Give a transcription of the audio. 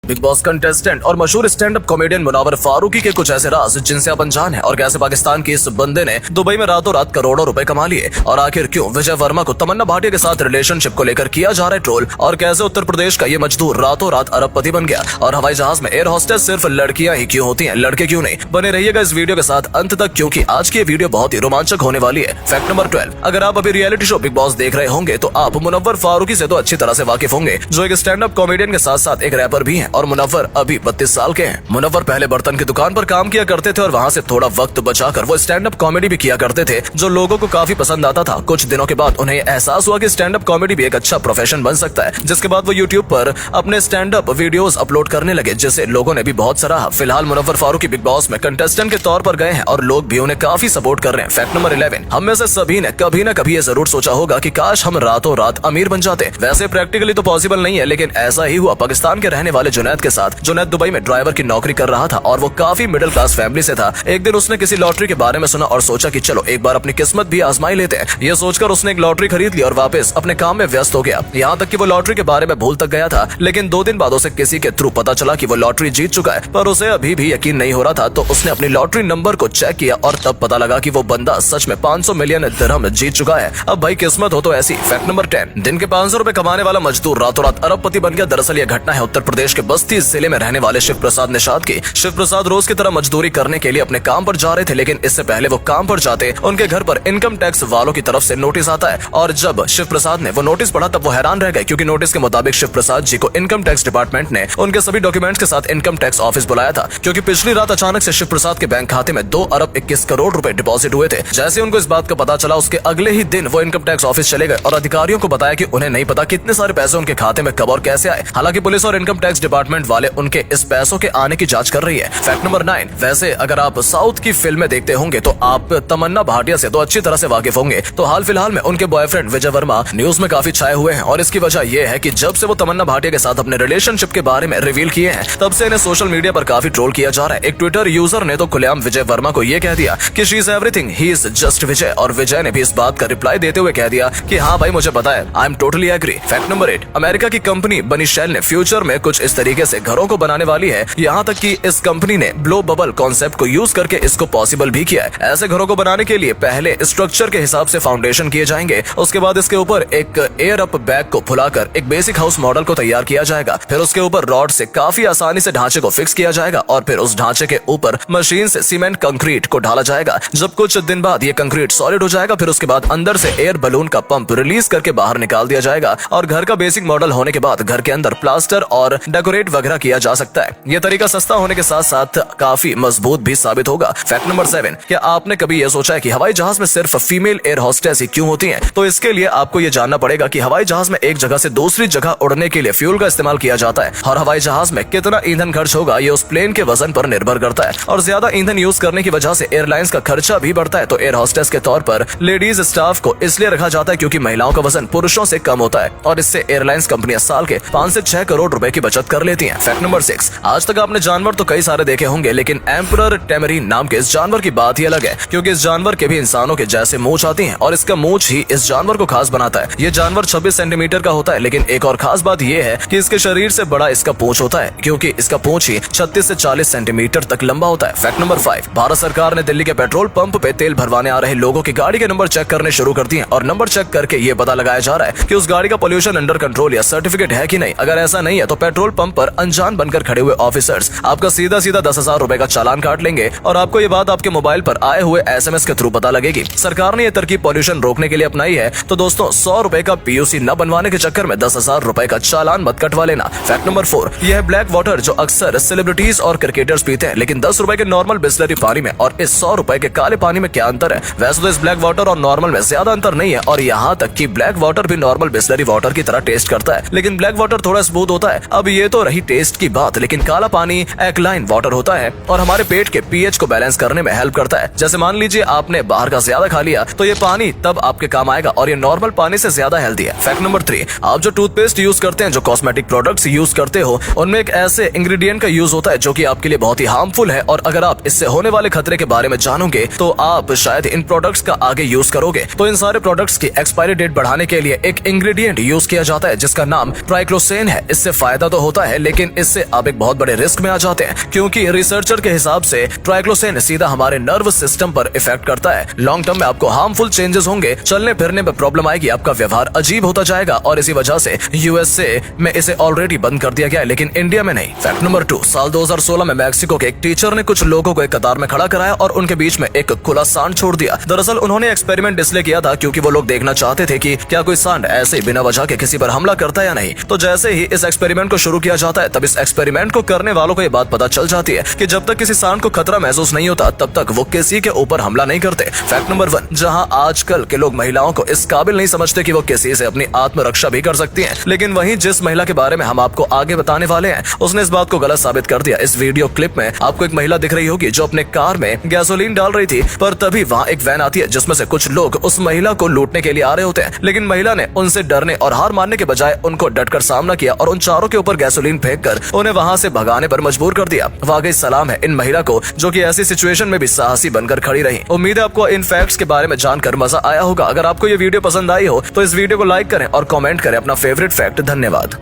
Big boss contestant और मशहूर stand up comedian Munawar Faruqui के कुछ ऐसे राज जिनसे आप अनजान हैं और कैसे पाकिस्तान के इस बंदे ने दुबई में रातों रात करोड़ों रुपए कमा लिए और आखिर क्यों विजय वर्मा को तमन्ना भाटिया के साथ रिलेशनशिप को लेकर किया जा रहा है ट्रोल और कैसे उत्तर प्रदेश का ये मजदूर रातों रात अरबपति बन गया और हवाई जहाज में एयर होस्टेस सिर्फ लड़कियां ही क्यों होती हैं, लड़के क्यों नहीं। बने रहिएगा इस वीडियो के साथ अंत तक क्योंकि आज की ये वीडियो बहुत ही रोमांचक होने वाली है। फैक्ट नंबर 12, अगर आप अभी रियलिटी शो बिग बॉस देख रहे होंगे तो आप मुनव्वर फारूकी से तो अच्छी तरह से वाकिफ होंगे, जो एक स्टैंड अप कॉमेडियन के साथ साथ एक रैपर भी हैं और मुनव्वर अभी 32 साल के हैं। मुनव्वर पहले बर्तन की दुकान पर काम किया करते थे और वहाँ से थोड़ा वक्त बचाकर वो स्टैंड अप कॉमेडी भी किया करते थे जो लोगों को काफी पसंद आता था। कुछ दिनों के बाद उन्हें एहसास हुआ कि स्टैंड अप कॉमेडी भी एक अच्छा प्रोफेशन बन सकता है, जिसके बाद वो यूट्यूब पर अपने स्टैंड अप वीडियोस अपलोड करने लगे जिसे लोगों ने भी बहुत सराहा। फिलहाल मुनव्वर फारूकी बिग बॉस में कंटेस्टेंट के तौर पर गए हैं और लोग भी उन्हें काफी सपोर्ट कर रहे हैं। फैक्ट नंबर 11, हम में से सभी ने कभी न कभी ये जरूर सोचा होगा कि काश हम रातों रात अमीर बन जाते। वैसे प्रैक्टिकली तो पॉसिबल नहीं है, लेकिन ऐसा ही हुआ पाकिस्तान के रहने वाले जुनैद के साथ। जुनैद दुबई में ड्राइवर की नौकरी कर रहा था और वो काफी मिडिल क्लास फैमिली से था। एक दिन उसने किसी लॉटरी के बारे में सुना और सोचा कि चलो एक बार अपनी किस्मत भी आजमाई लेते हैं। ये सोचकर उसने एक लॉटरी खरीद ली और वापस अपने काम में व्यस्त हो गया। यहाँ तक कि वो लॉटरी के बारे में भूल तक गया था, लेकिन 2 दिन बाद उसे किसी के थ्रू पता चला कि वो लॉटरी जीत चुका है, पर उसे अभी भी यकीन नहीं हो रहा था। तो उसने अपनी लॉटरी नंबर को चेक किया और तब पता लगा कि वो बंदा सच में 500 मिलियन दिरहम जीत चुका है। अब भाई किस्मत हो तो ऐसी। फैक्ट नंबर 10, दिन के 500 रुपए कमाने वाला मजदूर रातों रात अरबपति बन गया। दरअसल ये घटना है उत्तर प्रदेश के बस्ती जिले में रहने वाले शिव प्रसाद निषाद की। शिव प्रसाद रोज की तरह मजदूरी करने के लिए अपने काम पर जा रहे थे, लेकिन इससे पहले वो काम पर जाते उनके घर पर इनकम टैक्स वालों की तरफ से नोटिस आता है और जब शिव प्रसाद ने वो नोटिस पढ़ा तब वो हैरान रह गए, क्योंकि नोटिस के मुताबिक शिव प्रसाद जी को इनकम टैक्स डिपार्टमेंट ने उनके सभी डॉक्यूमेंट्स के साथ इनकम टैक्स ऑफिस बुलाया था, क्योंकि पिछली रात अचानक से शिव प्रसाद के बैंक खाते में 2 अरब 21 करोड़ रुपए डिपॉजिट हुए थे। जैसे उनको इस बात का पता चला उसके अगले ही दिन वो इनकम टैक्स ऑफिस चले गए और अधिकारियों को बताया कि उन्हें नहीं पता कितने सारे पैसे उनके खाते में कब और कैसे आए। हालांकि पुलिस और इनकम टैक्स डिपार्टमेंट वाले उनके इस पैसों के आने की जांच कर रही है। फैक्ट नंबर 9, वैसे अगर आप साउथ की फिल्में देखते होंगे तो आप तमन्ना भाटिया से तो अच्छी तरह से वाकिफ होंगे। तो हाल फिलहाल में उनके बॉयफ्रेंड विजय वर्मा न्यूज में काफी छाए हुए हैं और इसकी वजह यह है कि जब से वो तमन्ना भाटिया के साथ अपने रिलेशनशिप के बारे में रिवील किए हैं तब से इन्हें सोशल मीडिया पर काफी ट्रोल किया जा रहा है। एक ट्विटर यूजर ने तो खुलेआम विजय वर्मा को यह कह दिया कि she is everything, he is just Vijay, और विजय ने भी इस बात का रिप्लाई देते हुए कह दिया कि हाँ भाई मुझे पता है, I am totally agree. Fact number 8, America की कंपनी बनी शेल ने फ्यूचर में कुछ इस तरीके से घरों को बनाने वाली है। यहाँ तक कि इस कंपनी ने ब्लो बबल कॉन्सेप्ट को यूज करके इसको पॉसिबल भी किया है। ऐसे घरों को बनाने के लिए पहले स्ट्रक्चर के हिसाब से फाउंडेशन किए जाएंगे, उसके बाद इसके ऊपर एक एयर अप बैग को फुलाकर एक बेसिक हाउस मॉडल को तैयार किया जाएगा, फिर उसके ऊपर रॉड से काफी आसानी से ढांचे को फिक्स किया जाएगा और फिर उस ढांचे के ऊपर मशीन से सीमेंट कंक्रीट को ढाला जाएगा। जब कुछ दिन बाद ये कंक्रीट सॉलिड हो जाएगा फिर उसके बाद अंदर से एयर बलून का पंप रिलीज करके बाहर निकाल दिया जाएगा और घर का बेसिक मॉडल होने के बाद घर के अंदर प्लास्टर और डेकोरेट वगैरह किया जा सकता है। यह तरीका सस्ता होने के साथ साथ काफी मजबूत भी साबित होगा। फैक्ट नंबर 7, क्या आपने कभी यह सोचा है कि हवाई जहाज में सिर्फ फीमेल एयर होस्टेस ही क्यों होती हैं? तो इसके लिए आपको यह जानना पड़ेगा कि हवाई जहाज में एक जगह से दूसरी जगह उड़ने के लिए फ्यूल का इस्तेमाल किया जाता है और हवाई जहाज में कितना ईंधन खर्च होगा ये उस प्लेन के वजन पर निर्भर करता है और ज्यादा ईंधन यूज करने की वजह से एयरलाइंस का खर्चा भी बढ़ता है। तो एयर होस्टेस के तौर पर लेडीज स्टाफ को इसलिए रखा जाता है क्योंकि महिलाओं का वजन पुरुषों से कम होता है और इससे एयरलाइंस कंपनियां साल के 5 से 6 करोड़ रुपए की बचत कर लेती हैं। फैक्ट नंबर 6, आज तक आपने जानवर तो कई सारे देखे होंगे, लेकिन एम्परर टेमरीन नाम के इस जानवर की बात ही अलग है, क्योंकि इस जानवर के भी इंसानों के जैसे मूंछ आती है और इसका मूंछ ही इस जानवर को खास बनाता है। ये जानवर 26 सेंटीमीटर का होता है, लेकिन एक और खास बात यह है कि इसके शरीर से बड़ा इसका पूंछ होता है, क्योंकि इसका पूंछ ही 36 से 40 सेंटीमीटर तक लंबा होता है। फैक्ट नंबर 5, भारत सरकार ने दिल्ली के पेट्रोल पंप पे तेल भरवाने आ रहे लोगों की गाड़ी के नंबर चेक करने शुरू कर दिए और नंबर चेक करके ये पता लगाया जा रहा है कि उस गाड़ी का पोल्यूशन अंडर कंट्रोल या सर्टिफिकेट है कि नहीं। अगर ऐसा नहीं है तो पेट्रोल पंप पर अनजान बनकर खड़े हुए ऑफिसर्स आपका सीधा 10,000 रुपए का चालान काट लेंगे और आपको ये बात आपके मोबाइल पर आए हुए SMS के थ्रू पता लगेगी। सरकार ने यह तरकीब पोल्यूशन रोकने के लिए अपनाई है। तो दोस्तों 100 रुपए का PUC न बनवाने के चक्कर में 10,000 रुपए का चालान मत कटवा लेना। फैक्ट नंबर 4, यह है ब्लैक वाटर जो अक्सर सेलिब्रिटीज और क्रिकेटर्स पीते हैं, लेकिन 10 रुपए के नॉर्मल बिस्लरी पानी में और इस 100 रुपए के काले पानी में क्या अंतर है? वैसे तो इस ब्लैक वाटर और नॉर्मल में ज्यादा अंतर नहीं है और यहाँ तक कि ब्लैक वाटर भी नॉर्मल बिस्लरी वाटर की तरह टेस्ट करता है, लेकिन ब्लैक वाटर थोड़ा स्मूथ होता है। अब ये तो रही टेस्ट की बात, लेकिन काला पानी एल्कलाइन वाटर होता है और हमारे पेट के pH को बैलेंस करने में हेल्प करता है। जैसे मान लीजिए आपने बाहर का ज्यादा खा लिया तो ये पानी तब आपके काम आएगा और ये नॉर्मल पानी से ज्यादा हेल्दी है। फैक्ट नंबर 3, आप जो टूथपेस्ट यूज करते हैं, जो कॉस्मेटिक प्रोडक्ट्स यूज करते हो, उनमें एक ऐसे इंग्रेडिएंट का यूज होता है जो कि आपके लिए बहुत ही हार्मफुल है और अगर आप इससे होने वाले खतरे के बारे में जानोगे तो आप शायद इन प्रोडक्ट्स का आगे यूज करोगे। तो इन सारे प्रोडक्ट्स की एक्सपायरी डेट बढ़ाने के लिए एक इंग्रेडिएंट यूज किया जाता है जिसका नाम ट्राइक्लोसेन है। इससे फायदा तो होता है है, लेकिन इससे आप एक बहुत बड़े रिस्क में आ जाते हैं, क्योंकि रिसर्चर के हिसाब से ट्राइक्लोसेन सीधा हमारे नर्व सिस्टम पर इफेक्ट करता है। लॉन्ग टर्म में आपको हार्मफुल चेंजेस होंगे, चलने फिरने में प्रॉब्लम आएगी, आपका व्यवहार अजीब होता जाएगा और इसी वजह से यूएसए में इसे ऑलरेडी बंद कर दिया गया है, लेकिन इंडिया में नहीं। फैक्ट नंबर 2, साल 2016 में मैक्सिको के एक टीचर ने कुछ लोगों को एक कतार में खड़ा कराया और उनके बीच में एक खुला सांड छोड़ दिया। दरअसल उन्होंने एक्सपेरिमेंट इसलिए किया था क्योंकि वो लोग देखना चाहते थे कि क्या कोई सांड ऐसे बिना वजह के किसी पर हमला करता है या नहीं। तो जैसे ही इस एक्सपेरिमेंट को शुरू किया जाता है, तब इस एक्सपेरिमेंट को करने वालों को ये बात पता चल जाती है कि जब तक किसी सांड को खतरा महसूस नहीं होता, तब तक वो किसी के ऊपर हमला नहीं करते। फैक्ट नंबर 1, जहां आजकल के लोग महिलाओं को इस काबिल नहीं समझते कि वो किसी से अपनी आत्मरक्षा भी कर सकती हैं, लेकिन वहीं जिस महिला के बारे में हम आपको आगे बताने वाले हैं, उसने इस बात को गलत साबित कर दिया। इस वीडियो क्लिप में आपको एक महिला दिख रही होगी जो अपने कार में गैसोलीन डाल रही थी, पर तभी वहाँ एक वैन आती है जिसमें से कुछ लोग उस महिला को लूटने के लिए आ रहे होते हैं, लेकिन महिला ने उनसे डरने और हार मानने के बजाय उनको डटकर सामना किया और उन चारों के ऊपर गैसोलीन फेंककर उन्हें वहाँ से भगाने पर मजबूर कर दिया। वाकई सलाम है इन महिला को जो कि ऐसी सिचुएशन में भी साहसी बनकर खड़ी रही। उम्मीद है आपको इन फैक्ट्स के बारे में जानकर मजा आया होगा। अगर आपको ये वीडियो पसंद आई हो तो इस वीडियो को लाइक करें और कमेंट करें अपना फेवरेट फैक्ट। धन्यवाद।